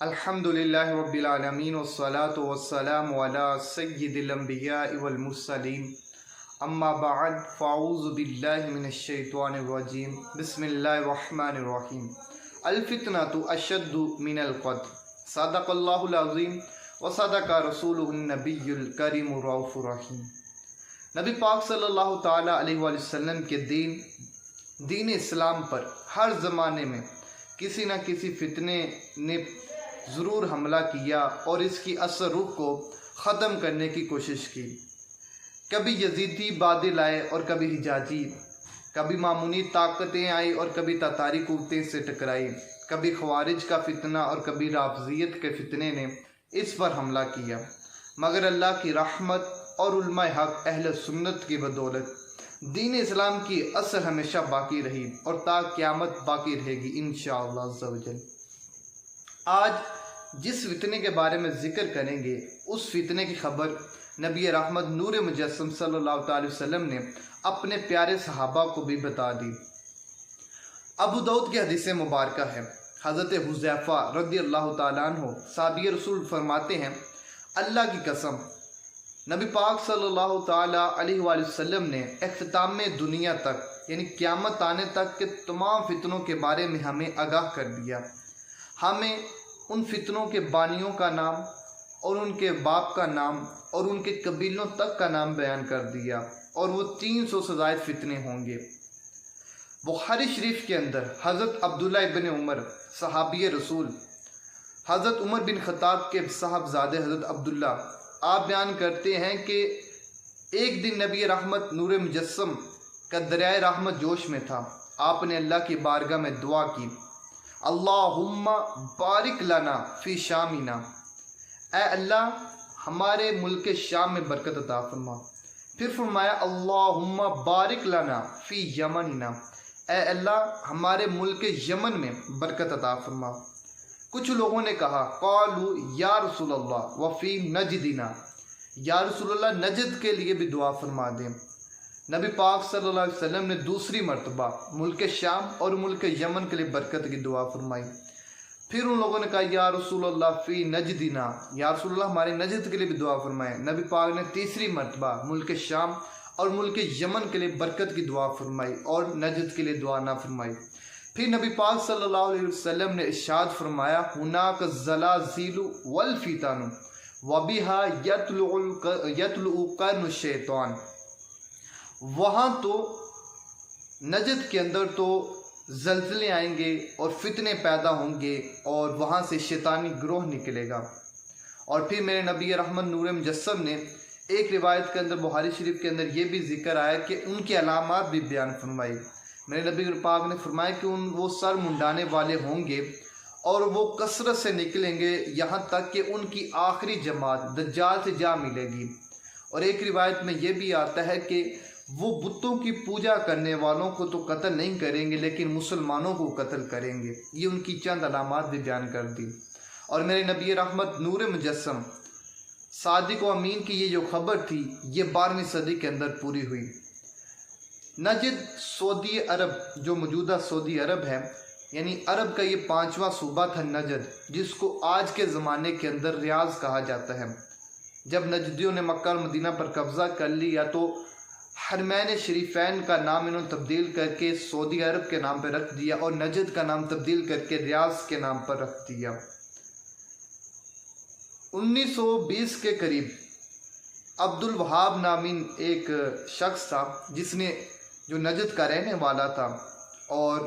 अल्हम्दुलिल्लाहि रब्बिल आलमीन वस्सलातु वस्सलामु अला सय्यिदिल अंबियाइ वल मुरसलीन अम्मा बअद फ़अऊज़ु बिल्लाहि मिनश शैतानिर रजीम बिस्मिल्लाहिर रहमानिर रहीम अल फितनतु अशद्दु मिनल क़त्ल सदक़ल्लाहुल अज़ीम व सदक़ रसूलुहुन नबियुल करीमुर रऊफ़ुर रहीम। नबी पाक सल्लल्लाहु ताला अलैहि वसल्लम के दीन इस्लाम पर हर ज़माने में किसी न किसी फितने ने ज़रूर हमला किया और इसकी असर रुख को ख़त्म करने की कोशिश की। कभी यजीदी बादल आए और कभी हिजाजी, कभी मामूनी ताकतें आई और कभी तातारी कुव्वतें से टकराई, कभी ख़वारिज का फितना और कभी राफ़ज़ियत के फितने ने इस पर हमला किया। मगर अल्लाह की रहमत और उलमाए हक़ अहले सुन्नत की बदौलत दीन इस्लाम की असर हमेशा बाकी रही और ता क़यामत बाकी रहेगी इंशाअल्लाह अज़्ज़ा वजल। आज जिस फितने के बारे में ज़िक्र करेंगे उस फितने की खबर नबी रहमत नूर मुजस्सम सल्लल्लाहु अलैहि वसल्लम ने अपने प्यारे सहाबा को भी बता दी। अबू दाऊद की हदीस मुबारक है, हज़रत हुज़ैफ़ा रज़ियल्लाहु ताला अन्हु साहबी रसूल फरमाते हैं, अल्लाह की कसम नबी पाक सल्लल्लाहु ताला अलैहि वसल्लम ने इख्तिताम दुनिया तक यानी क़यामत आने तक के तमाम फितनों के बारे में हमें आगाह कर दिया। हमें उन फितनों के बानियों का नाम और उनके बाप का नाम और उनके कबीलों तक का नाम बयान कर दिया और वो 300 से ज़ायद फितने होंगे। बुखारी शरीफ के अंदर हज़रत अब्दुल्ला इब्न उमर सहाबी रसूल हज़रत उमर बिन ख़त्ताब के साहबजादे हज़रत अब्दुल्ला आप बयान करते हैं कि एक दिन नबी रहमत नूर मुजस्सम का दरियाए रहमत जोश में था। आपने अल्लाह की बारगाह में दुआ की, अल्लाहुम्मा बारिक लना फ़ी शामिना, ए अल्लाह हमारे मुल्क शाम में बरकत अता फरमा। फिर फरमाया अल्लाहुम्मा बारिक लना फ़ी यमनिना, ए अल्लाह हमारे मुल्क यमन में बरकत अता फरमा। कुछ लोगों ने कहा, क़ालू या रसूलल्लाह व फ़ी नजदिना, या रसूलल्लाह नजद के लिए भी दुआ फरमा दें। नबी पाक सल्लल्लाहु अलैहि वसल्लम ने दूसरी मरतबा मुल्क शाम और मुल्क यमन के लिए बरकत की दुआ फरमाई। फिर उन लोगों ने कहा, या रसूलल्लाह फ़ी नजदिना, या रसूलल्लाह हमारे नजद के लिए भी दुआ फरमाएं। नबी पाक ने तीसरी मरतबा मुल्क शाम और मुल्क यमन के लिए बरकत की दुआ फरमाई और नजद के लिए दुआ ना फरमाई। फिर नबी पाक सल्लल्लाहु अलैहि वसल्लम ने इरशाद फरमाया, हुनाक ज़लाज़िलु वल फितानु व बिहा यतलु क़र्नु शैतान, वहाँ तो नजद के अंदर तो ज़लज़ले आएंगे और फितने पैदा होंगे और वहाँ से शैतानी ग्रोह निकलेगा। और फिर मेरे नबी रहमत नूर मुजस्सम ने एक रिवायत के अंदर बुखारी शरीफ के अंदर ये भी जिक्र आया कि उनकी अलामात भी बयान फरमाई। मेरे नबी पाक ने फरमाया कि वो सर मुंडाने वाले होंगे और वो कसरत से निकलेंगे यहाँ तक कि उनकी आखिरी जमात दज्जाल से जा मिलेगी। और एक रिवायत में ये भी आता है कि वो बुतों की पूजा करने वालों को तो कत्ल नहीं करेंगे लेकिन मुसलमानों को कत्ल करेंगे। ये उनकी चंद अलामात भी बयान कर दी। और मेरे नबी रहमत नूर मुजस्सम सादिक व अमीन की ये जो खबर थी ये 12वीं सदी के अंदर पूरी हुई। नजद सऊदी अरब जो मौजूदा सऊदी अरब है यानी अरब का ये 5वां सूबा था नजद, जिसको आज के ज़माने के अंदर रियाज कहा जाता है। जब नजदियों ने मक्का और मदीना पर कब्ज़ा कर लिया तो हरमैन शरीफैन का नाम इन्होंने तब्दील करके सऊदी अरब के नाम पर रख दिया और नजद का नाम तब्दील करके रियाज के नाम पर रख दिया। 1920 के करीब अब्दुल वहाब नामीन एक शख्स था जिसने जो नजद का रहने वाला था और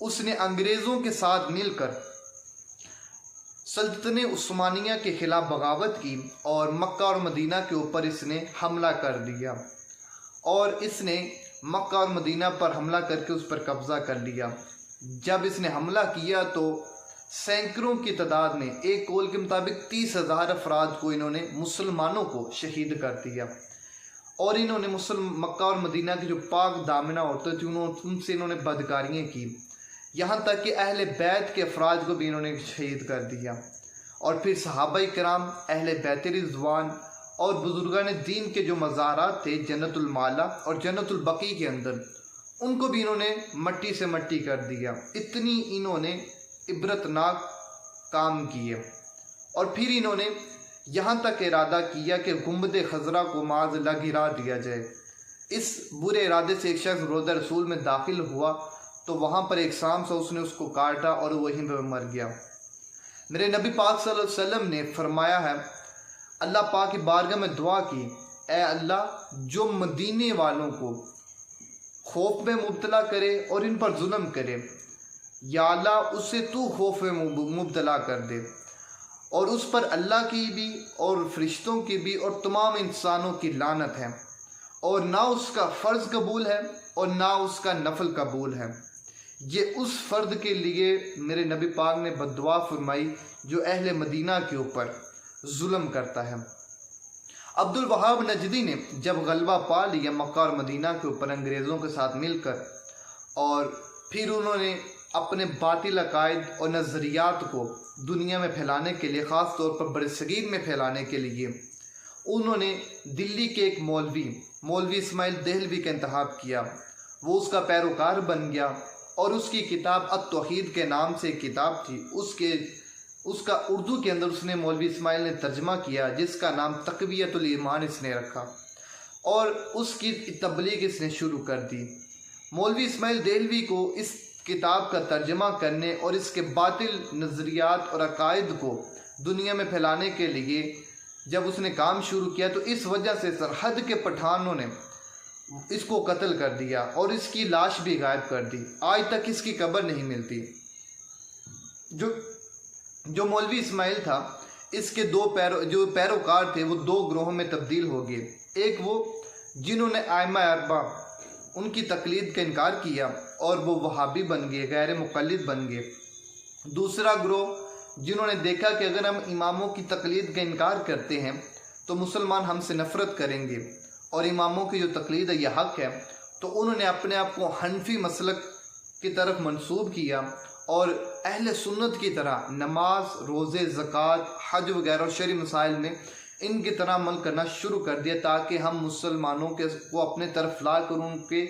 उसने अंग्रेज़ों के साथ मिलकर सल्तनत उस्मानिया के ख़िलाफ़ बगावत की और मक्का और मदीना के ऊपर इसने हमला कर दिया और इसने मक्का और मदीना पर हमला करके उस पर कब्ज़ा कर लिया। जब इसने हमला किया तो सैकड़ों की तादाद में, एक कौल के मुताबिक 30,000 अफराद को इन्होंने मुसलमानों को शहीद कर दिया और इन्होंने मक्का और मदीना की जो पाक दामना औरतें थी उनसे इन्होंने बदकारियाँ की, यहाँ तक कि अहले बैत के अफराद को भी इन्होंने शहीद कर दिया। और फिर सहाबाए किराम, अहले बैत रिज़वान और बुजुर्गान दीन के जो मज़ारात थे जन्नतुल माला और जन्नतुल बकी के अंदर, उनको भी इन्होंने मट्टी से मट्टी कर दिया। इतनी इन्होंने इबरतनाक काम किए। और फिर इन्होंने यहाँ तक इरादा किया कि गुंबद खजरा को माज़अल्लाह गिरा दिया जाए। इस बुरे इरादे से एक शख्स रोज़ा रसूल में दाखिल हुआ तो वहाँ पर एक सांप से उसने उसको काटा और वहीं पर मर गया। मेरे नबी पाक सल्लल्लाहु अलैहि वसल्लम ने फरमाया है, अल्लाह पाक की बारगाह में दुआ की, ए अल्लाह जो मदीने वालों को खौफ में मुब्तला करे और इन पर जुल्म करे, या अल्लाह उससे तू खौफ में मुब्तला कर दे, और उस पर अल्लाह की भी और फरिश्तों की भी और तमाम इंसानों की लानत है, और ना उसका फ़र्ज़ कबूल है और ना उसका नफल कबूल है। ये उस फ़र्द के लिए मेरे नबी पाक ने बद्दुआ फरमाई जो अहले मदीना के ऊपर जुल्म करता है। अब्दुल वहाब नजदी ने जब गलबा पा लिया मक्का और मदीना के ऊपर अंग्रेज़ों के साथ मिलकर, और फिर उन्होंने अपने बातिल अकायद और नज़रियात को दुनिया में फैलाने के लिए, ख़ास तौर पर बरसगीर में फैलाने के लिए, उन्होंने दिल्ली के एक मौलवी इस्माइल देहलवी का इंतखाब किया। वो उसका पैरोकार बन गया और उसकी किताब अत-तौहीद के नाम से एक किताब थी, उसका उर्दू के अंदर उसने मौलवी इस्माइल ने तर्जमा किया, जिसका नाम तक़वियतुल ईमान इसने रखा, और उसकी तबलीग इसने शुरू कर दी। मौलवी इस्माइल देहलवी को इस किताब का तर्जमा करने और इसके बातिल नज़रियात और अकायद को दुनिया में फैलाने के लिए जब उसने काम शुरू किया तो इस वजह से सरहद के पठानों ने इसको कत्ल कर दिया और इसकी लाश भी गायब कर दी। आज तक इसकी कब्र नहीं मिलती। जो मौलवी इस्माइल था, इसके जो पैरोकार थे वो दो ग्रोहों में तब्दील हो गए। एक वो जिन्होंने आइमा अरबा उनकी तकलीद का इनकार किया और वो वहाबी बन गए, गैर मुक़ल्लिद बन गए। दूसरा ग्रोह जिन्होंने देखा कि अगर हम इमामों की तकलीद का इनकार करते हैं तो मुसलमान हमसे नफ़रत करेंगे और इमामों की जो तकलीद है यह हक़ है, तो उन्होंने अपने आप को हनफी मसलक की तरफ मंसूब किया और अहले सुन्नत की तरह नमाज, रोज़े, ज़कात, हज वगैरह और शरई मसाइल में इनकी तरह अमल करना शुरू कर दिया, ताकि हम मुसलमानों को अपने तरफ ला कर उनके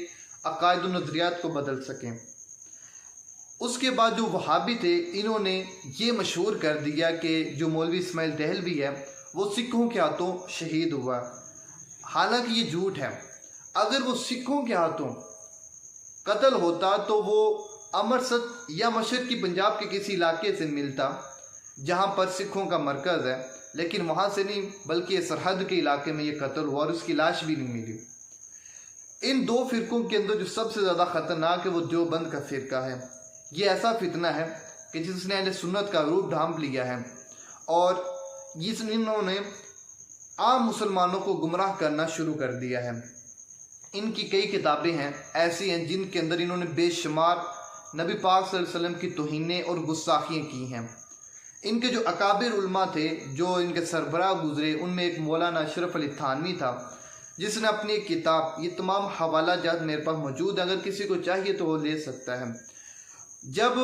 अकायद और नज़रियात को बदल सकें। उसके बाद जो वहाबी थे, इन्होंने ये मशहूर कर दिया कि जो मौलवी इस्माइल देहलवी है वो सिखों के हाथों शहीद हुआ। हालांकि ये झूठ है। अगर वो सिखों के हाथों कत्ल होता तो वो अमृतसर या मशरक़ी पंजाब के किसी इलाके से मिलता जहाँ पर सिखों का मरकज़ है, लेकिन वहाँ से नहीं, बल्कि सरहद के इलाके में ये कत्ल हुआ और उसकी लाश भी नहीं मिली। इन दो फ़िरक़ों के अंदर जो सबसे ज़्यादा ख़तरनाक है वो देवबंद का फ़िरका है। ये ऐसा फितना है कि जिसने अहले सुन्नत का रूप ढांप लिया है और इन्होंने आम मुसलमानों को गुमराह करना शुरू कर दिया है। इनकी कई किताबें हैं ऐसी हैं जिनके अंदर इन्होंने बेशुमार नबी पाक सल्लल्लाहु अलैहि वसल्लम की तौहीनें और गुस्ताखियाँ की हैं। इनके जो अकाबिर उलमा थे, जो इनके सरबराह गुजरे, उनमें एक मौलाना अशरफ अली थानवी था, जिसने अपनी एक किताब, ये तमाम हवाला जात मेरे पास मौजूद है, अगर किसी को चाहिए तो वो ले सकता है। जब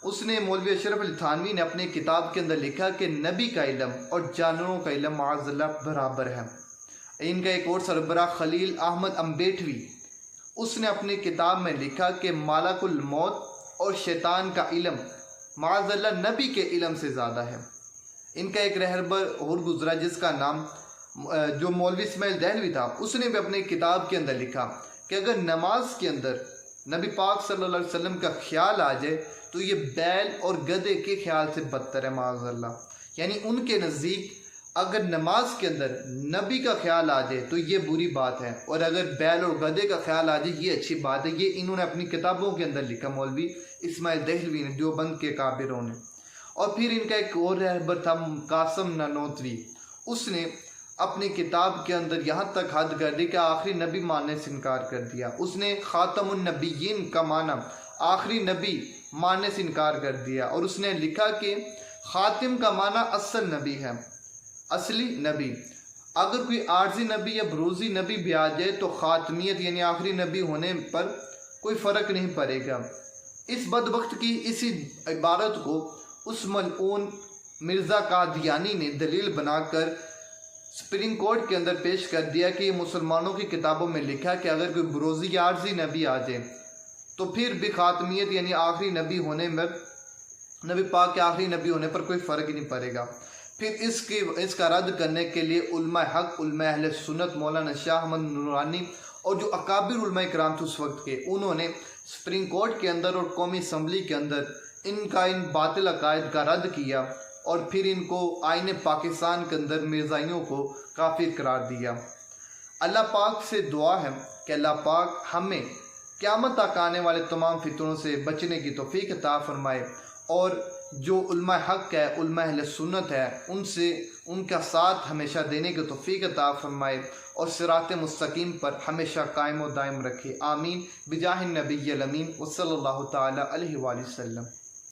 उसने मौलवी अशरफ अली थानवी ने अपनी किताब के अंदर लिखा कि नबी का इल्म और जानवरों का इल्म माअज़ल्लाह बराबर है। इनका एक और सरबराह खलील अहमद अम्बेटवी, उसने अपनी किताब में लिखा कि मालकुल मौत और शैतान का इल्म माअज़ल्लाह नबी के इल्म से ज़्यादा है। इनका एक रहबर और गुजरा जिसका नाम जो मौलवी इस्माइल देहलवी था, उसने भी अपनी किताब के अंदर लिखा कि अगर नमाज के अंदर नबी पाक सल्लल्लाहु अलैहि वसल्लम का ख्याल आ जाए तो ये बैल और गधे के ख्याल से बदतर है माअज़ल्लाह। यानी उनके नज़दीक अगर नमाज के अंदर नबी का ख्याल आ जाए तो ये बुरी बात है, और अगर बैल और गधे का ख्याल आ जाए ये अच्छी बात है। ये इन्होंने अपनी किताबों के अंदर लिखा, मौलवी इस्माइल देहलवी ने, देवबंद के काबिरों ने। और फिर इनका एक और रहबर था कासिम नानोतवी, उसने अपनी किताब के अंदर यहाँ तक हद कर दी कि आखिरी नबी मानने से इनकार कर दिया। उसने ख़ातमुन नबिय्यीन का माना आखिरी नबी मानने से इनकार कर दिया, और उसने लिखा कि ख़ातिम का माना असल नबी है, असली नबी। अगर कोई आर्जी नबी या बरूजी नबी भी आ जाए तो ख़ातमियत यानी आखिरी नबी होने पर कोई फ़र्क नहीं पड़ेगा। इस बदबख्त की इसी इबारत को उस मलऊन मिर्ज़ा कादियानी ने दलील बनाकर सुप्रीम कोर्ट के अंदर पेश कर दिया कि मुसलमानों की किताबों में लिखा कि अगर कोई बरोज़ी या आर्जी नबी आ जाए तो फिर भी ख़ातमियत यानी आखिरी नबी होने में नबी पाक के आखिरी नबी होने पर कोई फ़र्क ही नहीं पड़ेगा। फिर इसका रद्द करने के लिए उलमा हक, उलमा अहले सुन्नत, मौलाना शाह अहमद नूरानी और जो अकाबिर उलमा कराम थे उस वक्त के, उन्होंने सुप्रीम कोर्ट के अंदर और कौमी असम्बली के अंदर इन बातिल अकायद का रद्द किया और फिर इनको आईने पाकिस्तान के अंदर मिर्ज़ाइयों को काफिर करार दिया। अल्लाह पाक से दुआ है कि अल्लाह पाक हमें क़यामत तक आने वाले तमाम फितनों से बचने की तौफीक अता फरमाए और जो उलमा हक है, उलमा अहले सुन्नत है, उनसे उनका साथ हमेशा देने की तौफीक अता फरमाए और सिरात मुस्तकीम पर हमेशा कायम व दायम रखे। आमीन बिजाहिन नबी अमीन वसल्लल्लाहु तआला अलैहि वसल्लम।